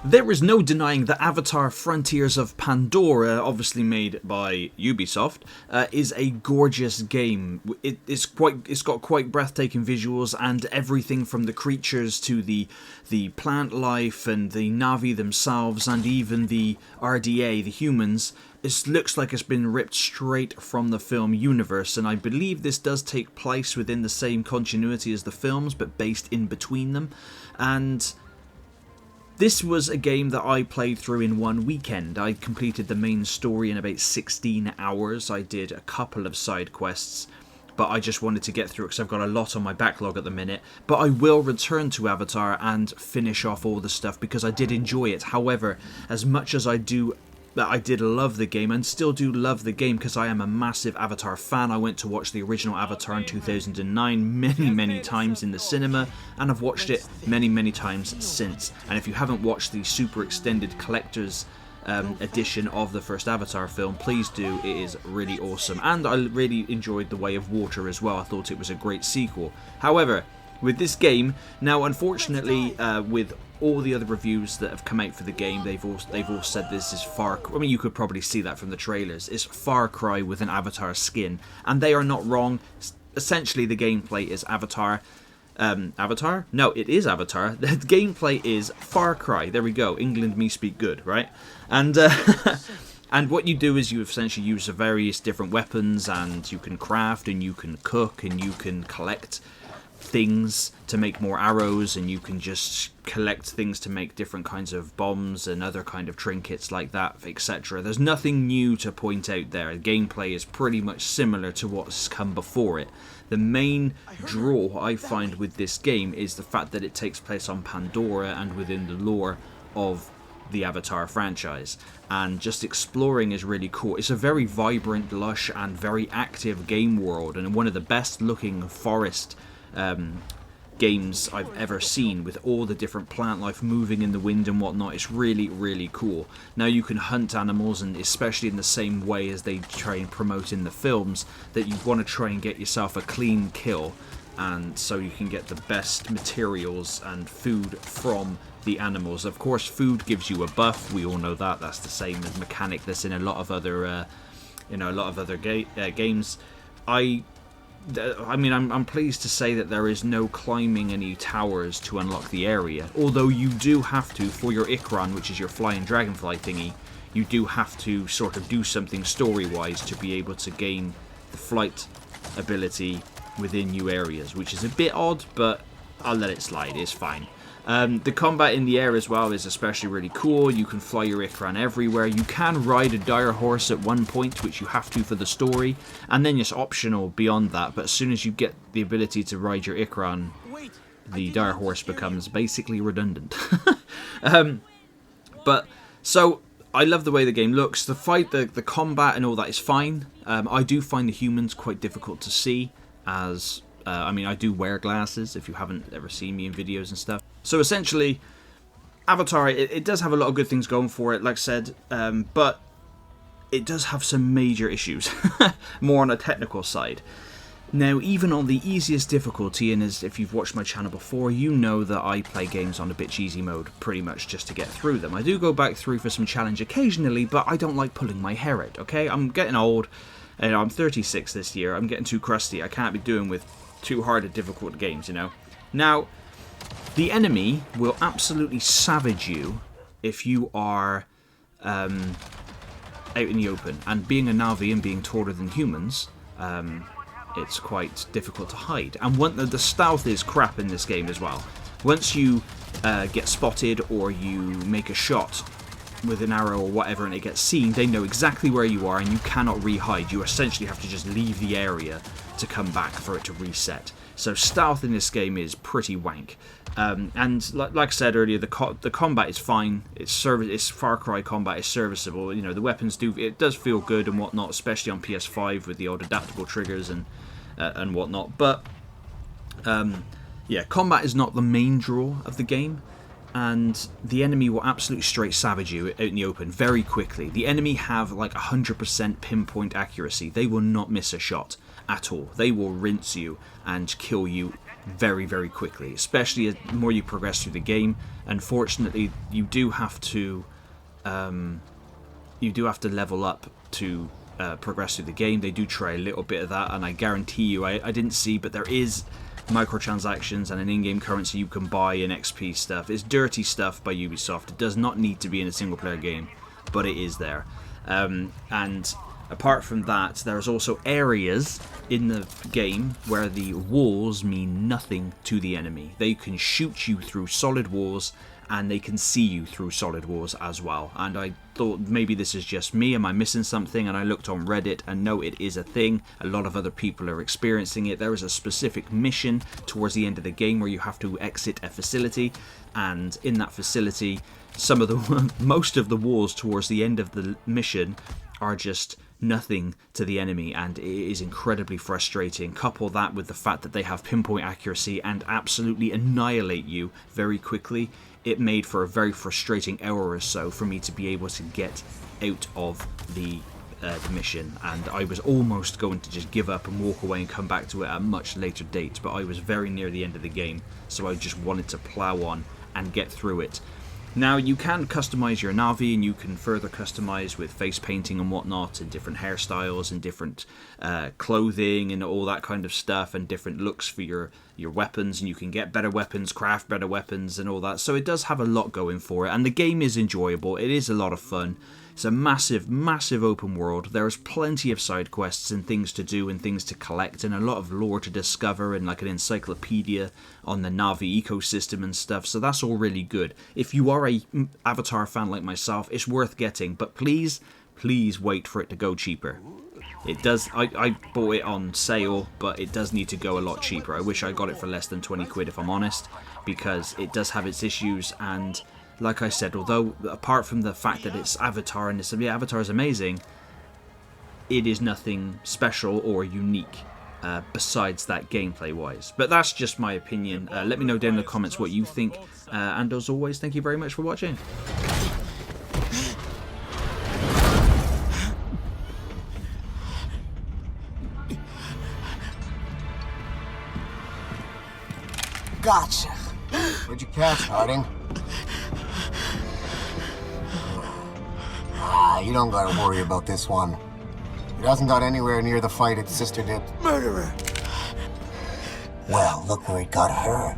There is no denying that Avatar Frontiers of Pandora, obviously made by Ubisoft, is a gorgeous game. It's got quite breathtaking visuals, and everything from the creatures to the plant life and the Na'vi themselves, and even the RDA, the humans. It looks like it's been ripped straight from the film universe, and I believe this does take place within the same continuity as the films, but based in between them. And this was a game that I played through in one weekend. I completed the main story in about 16 hours. I did a couple of side quests, but I just wanted to get through it because I've got a lot on my backlog at the minute. But I will return to Avatar and finish off all the stuff because I did enjoy it. However, as much as I did love the game and still do love the game because I am a massive Avatar fan. I went to watch the original Avatar in 2009 many times in the cinema, and I've watched it many times since. And if you haven't watched the super extended collector's edition of the first Avatar film, please do. It is really awesome, and I really enjoyed The Way of Water as well. I thought it was a great sequel. However, with this game, now unfortunately, with all the other reviews that have come out for the game, they've all said this is Far Cry. I mean, you could probably see that from the trailers. It's Far Cry with an Avatar skin, and they are not wrong. Essentially, the gameplay is Avatar. Avatar? No, it is Avatar. The gameplay is Far Cry. There we go. England me speak good, right? And and what you do is you essentially use the various different weapons, and you can craft, and you can cook, and you can collect things to make more arrows, and you can just collect things to make different kinds of bombs and other kind of trinkets like that, etc. There's nothing new to point out there. The gameplay is pretty much similar to what's come before it. The main draw I find with this game is the fact that it takes place on Pandora and within the lore of the Avatar franchise, and just exploring is really cool. It's a very vibrant, lush and very active game world, and one of the best looking forest games I've ever seen, with all the different plant life moving in the wind and whatnot. It's really cool. Now you can hunt animals, and especially in the same way as they try and promote in the films, that you want to try and get yourself a clean kill, and so you can get the best materials and food from the animals. Of course, food gives you a buff. We all know that. That's the same as mechanic that's in a lot of other games. I mean, I'm pleased to say that there is no climbing any towers to unlock the area, although you do have to, for your Ikran, which is your flying dragonfly thingy, you do have to sort of do something story-wise to be able to gain the flight ability within new areas, which is a bit odd, but I'll let it slide. It's fine. The combat in the air as well is especially really cool. You can fly your Ikran everywhere. You can ride a dire horse at one point, which you have to for the story, and then it's optional beyond that. But as soon as you get the ability to ride your Ikran, the dire horse becomes basically redundant. But so I love the way the game looks. The fight, the combat and all that is fine. I do find the humans quite difficult to see, as I mean, I do wear glasses, if you haven't ever seen me in videos and stuff. So essentially, Avatar, it does have a lot of good things going for it, like I said, but it does have some major issues, more on a technical side. Now, even on the easiest difficulty, and as if you've watched my channel before, you know that I play games on a bitch easy mode pretty much just to get through them. I do go back through for some challenge occasionally, but I don't like pulling my hair out, okay? I'm getting old, and I'm 36 this year. I'm getting too crusty. I can't be doing with too hard and difficult games, you know. Now, the enemy will absolutely savage you if you are out in the open. And being a Na'vi and being taller than humans, it's quite difficult to hide. And the stealth is crap in this game as well. Once you get spotted or you make a shot with an arrow or whatever and it gets seen, they know exactly where you are and you cannot re-hide. You essentially have to just leave the area to come back for it to reset. So stealth in this game is pretty wank. And like I said earlier, the combat is fine. It's Far Cry combat is serviceable. You know, the weapons it does feel good and whatnot, especially on PS5 with the old adaptable triggers and whatnot. But yeah, combat is not the main draw of the game. And the enemy will absolutely straight savage you out in the open very quickly. The enemy have like 100% pinpoint accuracy. They will not miss a shot at all. They will rinse you and kill you very, very quickly, especially as more you progress through the game. Unfortunately, you do have to level up to progress through the game. They do try a little bit of that, and I guarantee you, I didn't see, but there is microtransactions and an in-game currency you can buy in XP stuff. It's dirty stuff by Ubisoft. It does not need to be in a single-player game, but it is there. And apart from that, there's also areas in the game where the walls mean nothing to the enemy. They can shoot you through solid walls, and they can see you through solid walls as well. And I thought maybe this is just me, am I missing something? And I looked on Reddit, and no, it is a thing. A lot of other people are experiencing it. There is a specific mission towards the end of the game where you have to exit a facility, and in that facility, most of the walls towards the end of the mission are just nothing to the enemy, and it is incredibly frustrating. Couple that with the fact that they have pinpoint accuracy and absolutely annihilate you very quickly. It made for a very frustrating hour or so for me to be able to get out of the mission, and I was almost going to just give up and walk away and come back to it at a much later date, but I was very near the end of the game, so I just wanted to plow on and get through it. Now, you can customize your Navi, and you can further customize with face painting and whatnot, and different hairstyles and different clothing and all that kind of stuff, and different looks for your weapons, and you can get better weapons, craft better weapons and all that. So it does have a lot going for it, and the game is enjoyable. It is a lot of fun. It's a massive, massive open world. There's plenty of side quests and things to do and things to collect, and a lot of lore to discover, and like an encyclopedia on the Navi ecosystem and stuff. So that's all really good. If you are a Avatar fan like myself, it's worth getting, but please wait for it to go cheaper. It does. I bought it on sale, but it does need to go a lot cheaper. I wish I got it for less than 20 quid, if I'm honest, because it does have its issues. And like I said, although apart from the fact that it's Avatar and Avatar is amazing, it is nothing special or unique besides that gameplay wise. But that's just my opinion. Let me know down in the comments what you think, and as always, thank you very much for watching. Gotcha. Where'd you catch, Harding? You don't gotta worry about this one. It hasn't got anywhere near the fight its sister did. Murderer! Well, look where it got her.